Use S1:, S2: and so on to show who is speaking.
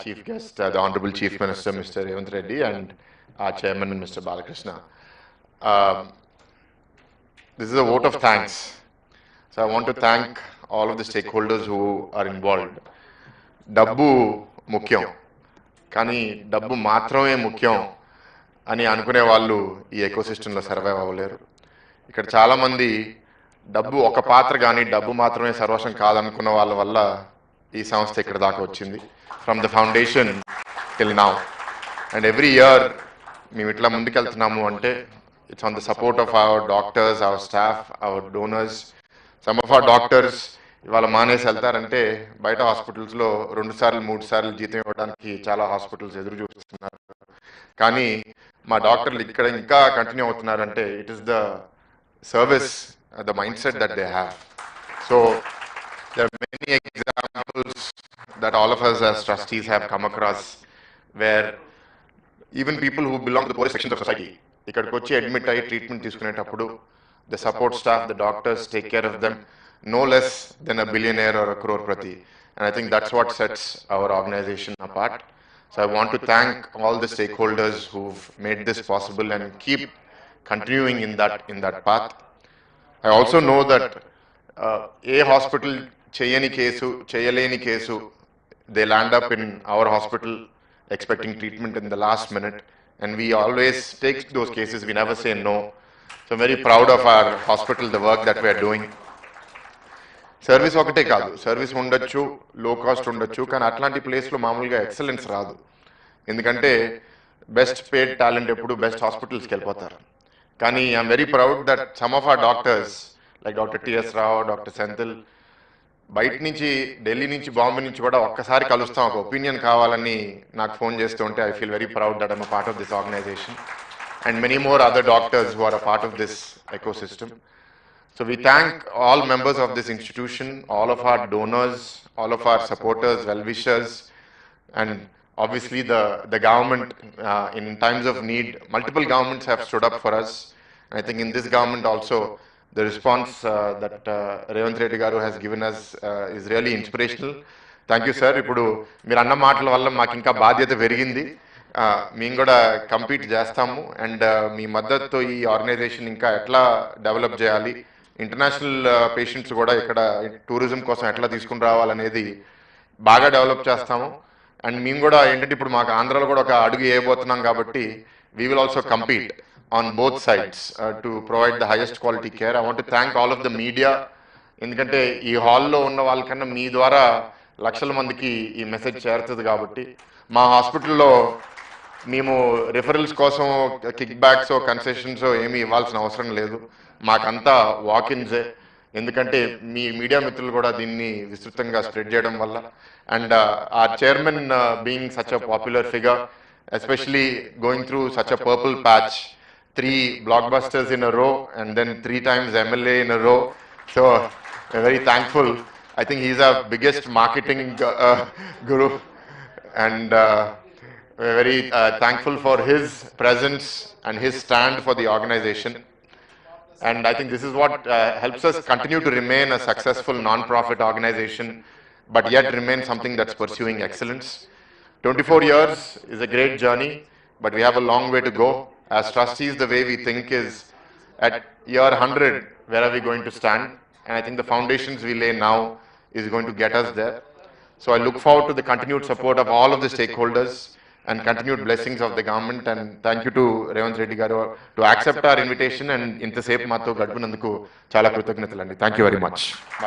S1: chief guest, the Honorable Chief Minister, Mr. Revanth Reddy, and our Chairman, Mr. Balakrishna. Um, this is a vote of thanks. So I want to thank all of the stakeholders who are involved. డబ్బు ముఖ్యం, కానీ డబ్బు మాత్రమే ముఖ్యం అని అనుకునే వాళ్ళు ఈ ఎకోసిస్టంలో సర్వైవ్ అవ్వలేరు. ఇక్కడ చాలామంది డబ్బు ఒక పాత్ర కానీ డబ్బు మాత్రమే సర్వస్వం కాదనుకున్న వాళ్ళ వల్ల ఈ సంస్థ ఇక్కడ దాకా వచ్చింది. From the foundation till now and every year మేము ఇట్లా ముందుకెళ్తున్నాము అంటే it's on the support of our doctors, our staff, our donors. Some of our doctors ఇవాళ మానేసి వెళ్తారంటే బయట హాస్పిటల్స్లో 2 సార్లు 3 సార్లు జీతం ఇవ్వడానికి చాలా హాస్పిటల్స్ ఎదురు చూస్తున్నారు. కానీ మా డాక్టర్లు ఇక్కడ ఇంకా కంటిన్యూ అవుతున్నారంటే it is the service, the mindset that they have. So there are many examples that all of us as trustees have come across where even people who belong to the poorest sections of society ikkadiki vachi admit ayi treatment తీసుకునేటప్పుడు the support staff, the doctors take care of them no less than a billionaire or a crorepati, and I think that's what sets our organization apart. So I want to thank all the stakeholders who've made this possible and keep continuing in that path. I also know that a hospital చేయని case, చేయలేని case, they land up in our hospital expecting treatment in the last minute, and we always take those cases, we never say no. So I'm very proud of our hospital, the work that we are doing. Service ఒకటే కాదు, service ఉండొచ్చు, లో cost ఉండొచ్చు, కానీ అట్లాంటి ప్లేస్లో మామూలుగా excellence రాదు. ఎందుకంటే బెస్ట్ పేడ్ టాలెంట్ ఎప్పుడు బెస్ట్ హాస్పిటల్స్కి వెళ్ళిపోతారు. కానీ I'm very proud that some of our doctors like doctor TS Rao, doctor Senthil బయట నుంచి, ఢిల్లీ నుంచి, బాంబే నుంచి కూడా ఒక్కసారి కలుస్తాం, ఒక ఒపీనియన్ కావాలని నాకు ఫోన్ చేస్తూ ఉంటే I feel very proud that I'm a part of this organisation and many more other doctors who are a part of this ecosystem. So we thank all members of this institution, all of our donors, all of our supporters, well-wishers, and obviously the government in times of need. Multiple governments have stood up for us. I think in this government also, the response that Revanth Reddy garu has given us is really inspirational. Thank you, sir. ఇప్పుడు మీరు అన్న మాటల వల్ల మాకు ఇంకా బాధ్యత పెరిగింది. మేము కూడా కంపీట్ చేస్తాము అండ్ మీ మద్దతుతో ఈ ఆర్గనైజేషన్ ఇంకా ఎట్లా డెవలప్ చేయాలి, ఇంటర్నేషనల్ పేషెంట్స్ కూడా ఇక్కడ టూరిజం కోసం ఎట్లా తీసుకుని రావాలనేది బాగా డెవలప్ చేస్తాము. అండ్ మేము కూడా ఏంటంటే ఇప్పుడు మాకు ఆంధ్రాలో కూడా ఒక అడుగు వేయబోతున్నాం కాబట్టి we will also compete on both sides to provide the highest quality care. I want to thank all of the media, ఎందుకంటే ఈ హాల్లో ఉన్న వాళ్ళకన్నా మీ ద్వారా లక్షల మందికి ఈ మెసేజ్ చేరుతుంది. కాబట్టి మా హాస్పిటల్లో మేము రిఫరల్స్ కోసం కిక్ బ్యాక్స్, కన్సెషన్స్ ఏమీ ఇవ్వాల్సిన అవసరం లేదు. మాకంతా వాకిన్సే, ఎందుకంటే మీ మీడియా మిత్రులు కూడా దీన్ని విస్తృతంగా స్ప్రెడ్ చేయడం వల్ల and our chairman being such a popular figure, especially going through such a purple patch, 3 blockbusters in a row and then 3 times MLA in a row. So we're very thankful. I think he's our biggest marketing guru and we're very thankful for his presence and his stand for the organization. And I think this is what helps us continue to remain a successful non-profit organization, but yet remain something that's pursuing excellence. 24 years is a great journey, but we have a long way to go. As trustees, the way we think is at year 100, where are we going to stand? And I think the foundations we lay now is going to get us there. So I look forward to the continued support of all of the stakeholders and continued blessings of the government, and thank you to Revanth Reddy garu to accept our invitation and ఇంతసేపు మాతో గడిపినందుకు చాలా కృతజ్ఞతలండి. Thank you very much. Bye.